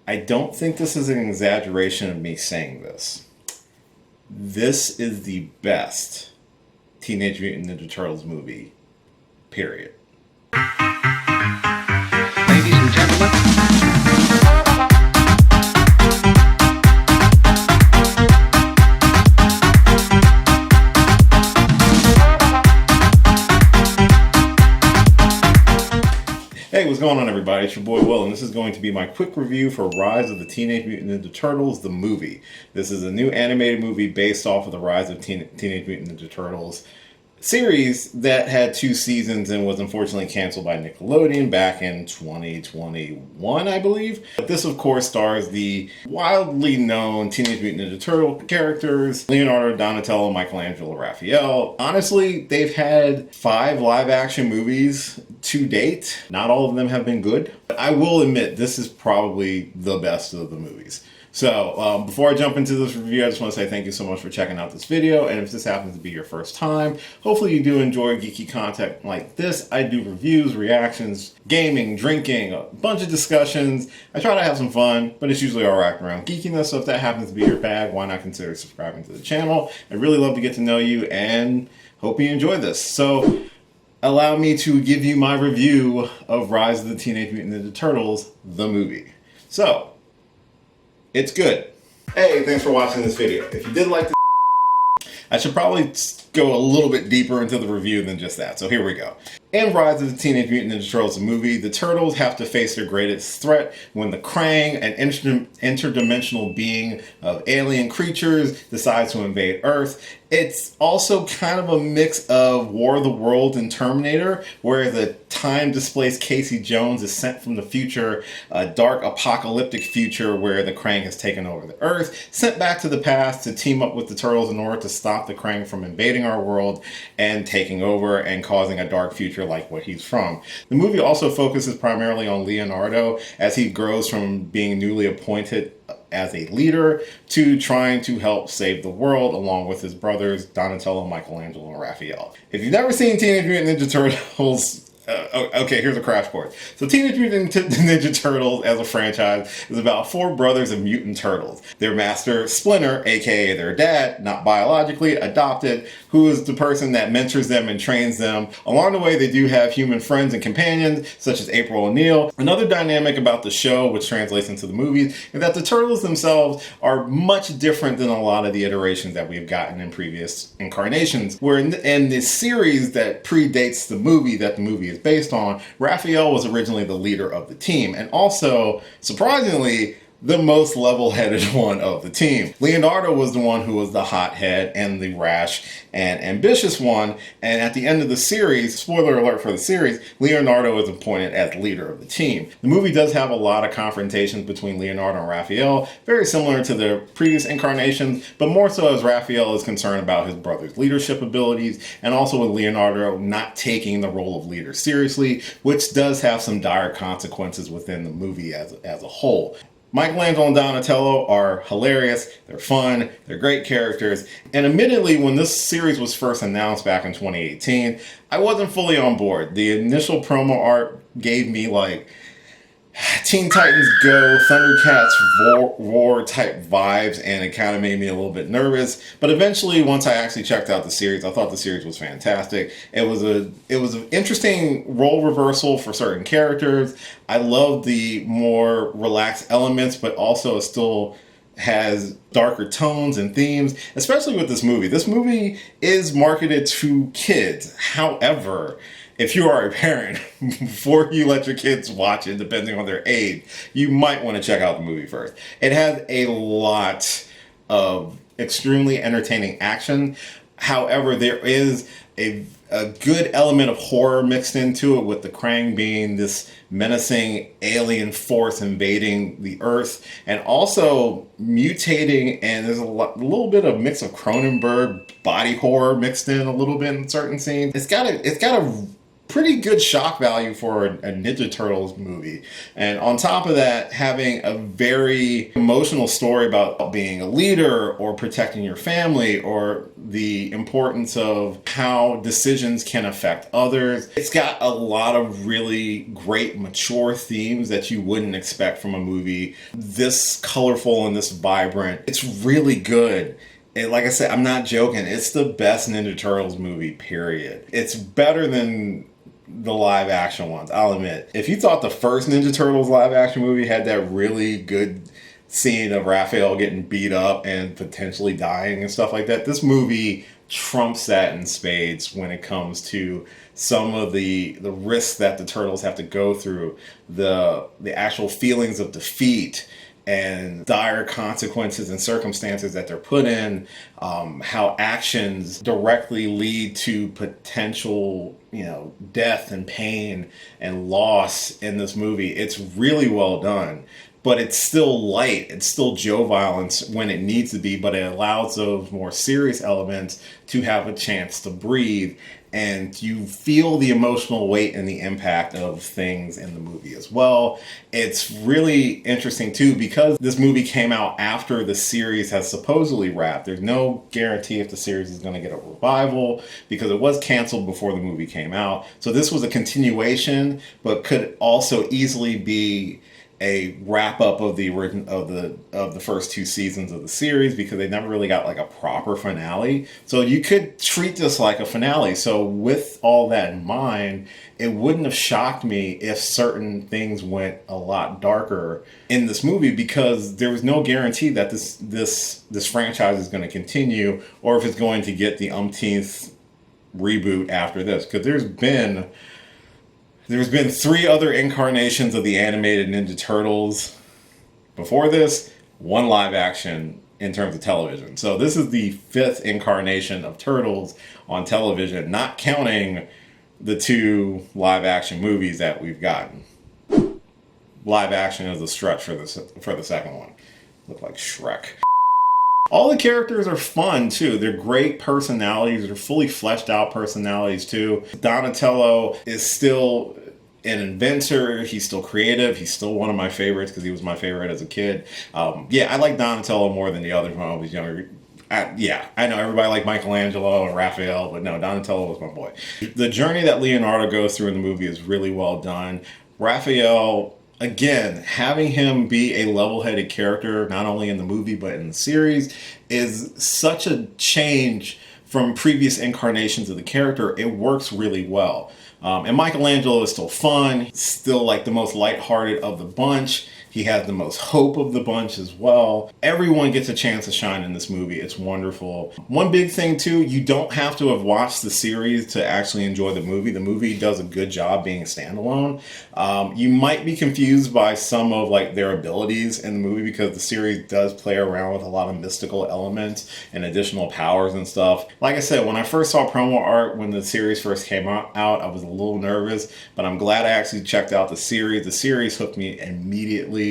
I don't think this is an exaggeration of me saying this. This is the best Teenage Mutant Ninja Turtles movie, period. Ladies and gentlemen. Hey, what's going on, everybody? It's your boy Will, and this is going to be my quick review for Rise of the Teenage Mutant Ninja Turtles, the movie. This is a new animated movie based off of the Rise of Teenage Mutant Ninja Turtles series that had 2 seasons and was unfortunately canceled by Nickelodeon back in 2021, I believe. But this, of course, stars the wildly known Teenage Mutant Ninja Turtle characters, Leonardo, Donatello, Michelangelo, Raphael. Honestly, they've had 5 live-action movies to date. Not all of them have been good, but I will admit this is probably the best of the movies. So before I jump into this review, I just want to say thank you so much for checking out this video. And if this happens to be your first time, hopefully you do enjoy geeky content like this. I do reviews, reactions, gaming, drinking, a bunch of discussions. I try to have some fun, but it's usually all wrapped around geekiness. So if that happens to be your bag, why not consider subscribing to the channel? I'd really love to get to know you and hope you enjoy this. So allow me to give you my review of Rise of the Teenage Mutant Ninja Turtles, the movie. So, it's good. Hey, thanks for watching this video. If you did like this, I should probably go a little bit deeper into the review than just that. So here we go. In Rise of the Teenage Mutant Ninja Turtles, the movie, the Turtles have to face their greatest threat when the Krang, an interdimensional being of alien creatures, decides to invade Earth. It's also kind of a mix of War of the Worlds and Terminator, where the time-displaced Casey Jones is sent from the future, a dark apocalyptic future where the Krang has taken over the Earth, sent back to the past to team up with the Turtles in order to stop the Krang from invading our world and taking over and causing a dark future like what he's from. The movie also focuses primarily on Leonardo as he grows from being newly appointed as a leader to trying to help save the world along with his brothers Donatello, Michelangelo, and Raphael. If you've never seen Teenage Mutant Ninja Turtles, okay, here's a crash course. So Teenage Mutant Ninja Turtles as a franchise is about 4 brothers of mutant turtles. Their master, Splinter, aka their dad, not biologically, adopted, who is the person that mentors them and trains them. Along the way, they do have human friends and companions, such as April O'Neil. Another dynamic about the show, which translates into the movies, is that the turtles themselves are much different than a lot of the iterations that we've gotten in previous incarnations. Where in this series that predates the movie that the movie is based on, Raphael was originally the leader of the team, and also, surprisingly, the most level-headed one of the team. Leonardo was the one who was the hothead and the rash and ambitious one, and at the end of the series, spoiler alert for the series, Leonardo is appointed as leader of the team. The movie does have a lot of confrontations between Leonardo and Raphael, very similar to the previous incarnations, but more so as Raphael is concerned about his brother's leadership abilities, and also with Leonardo not taking the role of leader seriously, which does have some dire consequences within the movie as a whole. Michelangelo and Donatello are hilarious, they're fun, they're great characters, and admittedly when this series was first announced back in 2018, I wasn't fully on board. The initial promo art gave me like Teen Titans Go, Thundercats Roar type vibes, and it kind of made me a little bit nervous. But eventually, once I actually checked out the series, I thought the series was fantastic. It was an interesting role reversal for certain characters. I love the more relaxed elements, but also it still has darker tones and themes, especially with this movie. This movie is marketed to kids. However, if you are a parent, before you let your kids watch it, depending on their age, you might want to check out the movie first. It has a lot of extremely entertaining action. However, there is a good element of horror mixed into it, with the Krang being this menacing alien force invading the Earth and also mutating, and there's a little bit of mix of Cronenberg body horror mixed in a little bit in certain scenes. It's got a pretty good shock value for a Ninja Turtles movie. And on top of that, having a very emotional story about being a leader or protecting your family or the importance of how decisions can affect others. It's got a lot of really great mature themes that you wouldn't expect from a movie this colorful and this vibrant. It's really good. And like I said, I'm not joking. It's the best Ninja Turtles movie, period. It's better than the live action ones, I'll admit. If you thought the first Ninja Turtles live action movie had that really good scene of Raphael getting beat up and potentially dying and stuff like that, this movie trumps that in spades when it comes to some of the risks that the Turtles have to go through, the actual feelings of defeat and dire consequences and circumstances that they're put in, how actions directly lead to potential, death and pain and loss in this movie. It's really well done, but it's still light. It's still jovial when it needs to be, but it allows those more serious elements to have a chance to breathe. And you feel the emotional weight and the impact of things in the movie as well. It's really interesting too, because this movie came out after the series has supposedly wrapped. There's no guarantee if the series is going to get a revival because it was canceled before the movie came out. So this was a continuation, but could also easily be a wrap up of the first two seasons of the series, because they never really got like a proper finale. So you could treat this like a finale. So with all that in mind, it wouldn't have shocked me if certain things went a lot darker in this movie, because there was no guarantee that this franchise is going to continue, or if it's going to get the umpteenth reboot after this. Because there's been 3 other incarnations of the animated Ninja Turtles before this, 1 live action in terms of television. So this is the 5th incarnation of Turtles on television, not counting the 2 live action movies that we've gotten. Live action is a stretch for the second one. Look like Shrek. All the characters are fun too. They're great personalities. They're fully fleshed out personalities too. Donatello is still an inventor. He's still creative. He's still one of my favorites because he was my favorite as a kid. I like Donatello more than the others when I was younger. I know everybody liked Michelangelo and Raphael, but no, Donatello was my boy. The journey that Leonardo goes through in the movie is really well done. Raphael, again, having him be a level-headed character, not only in the movie but in the series, is such a change from previous incarnations of the character. It works really well. And Michelangelo is still fun, still like the most lighthearted of the bunch. He has the most hope of the bunch as well. Everyone gets a chance to shine in this movie. It's wonderful. One big thing too, you don't have to have watched the series to actually enjoy the movie. The movie does a good job being a standalone. You might be confused by some of like their abilities in the movie, because the series does play around with a lot of mystical elements and additional powers and stuff. Like I said, when I first saw promo art when the series first came out, I was a little nervous, but I'm glad I actually checked out the series. The series hooked me immediately.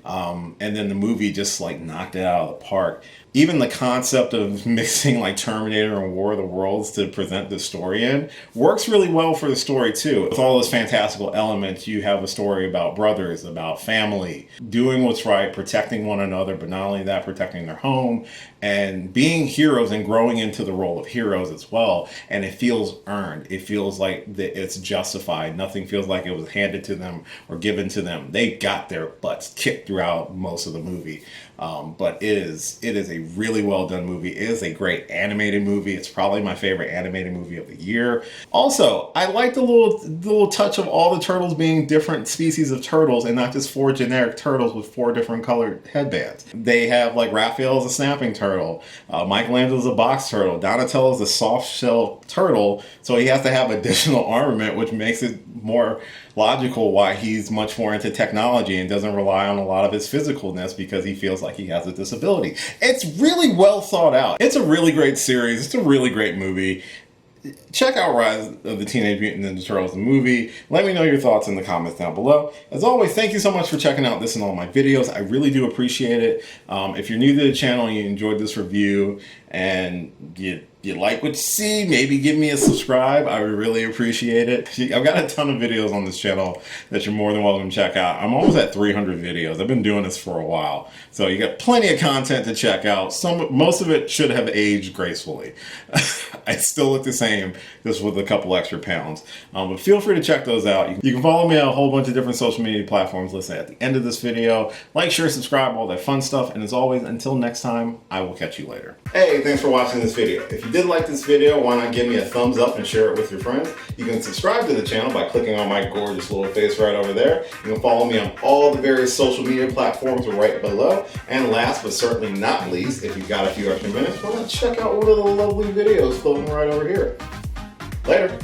And then the movie just like knocked it out of the park. Even the concept of mixing like Terminator and War of the Worlds to present the story in works really well for the story too. With all those fantastical elements, you have a story about brothers, about family, doing what's right, protecting one another, but not only that, protecting their home and being heroes and growing into the role of heroes as well. And it feels earned. It feels like it's justified. Nothing feels like it was handed to them or given to them. They got their butts kicked throughout most of the movie. But it is a really well done movie. It is a great animated movie. It's probably my favorite animated movie of the year. Also, I like the little touch of all the turtles being different species of turtles and not just 4 generic turtles with 4 different colored headbands. They have like Raphael's a snapping turtle, Michelangelo's a box turtle, Donatello's a soft shell turtle, so he has to have additional armament, which makes it more logical why he's much more into technology and doesn't rely on a lot of his physicalness, because he feels like he has a disability. It's really well thought out. It's a really great series. It's a really great movie. Check out Rise of the Teenage Mutant Ninja Turtles, the movie. Let me know your thoughts in the comments down below. As always, thank you so much for checking out this and all my videos. I really do appreciate it. If you're new to the channel and you enjoyed this review and you you like what you see, maybe give me a subscribe. I would really appreciate it. I've got a ton of videos on this channel that you're more than welcome to check out. I'm almost at 300 videos. I've been doing this for a while. So you got plenty of content to check out. Most of it should have aged gracefully. I still look the same, just with a couple extra pounds. But feel free to check those out. You can follow me on a whole bunch of different social media platforms listed at the end of this video. Like, share, subscribe, all that fun stuff. And as always, until next time, I will catch you later. Hey, thanks for watching this video. If you did like this video, why not give me a thumbs up and share it with your friends? You can subscribe to the channel by clicking on my gorgeous little face right over there. You can follow me on all the various social media platforms right below. And last but certainly not least, if you've got a few extra minutes, why not check out one of the lovely videos floating right over here. Later.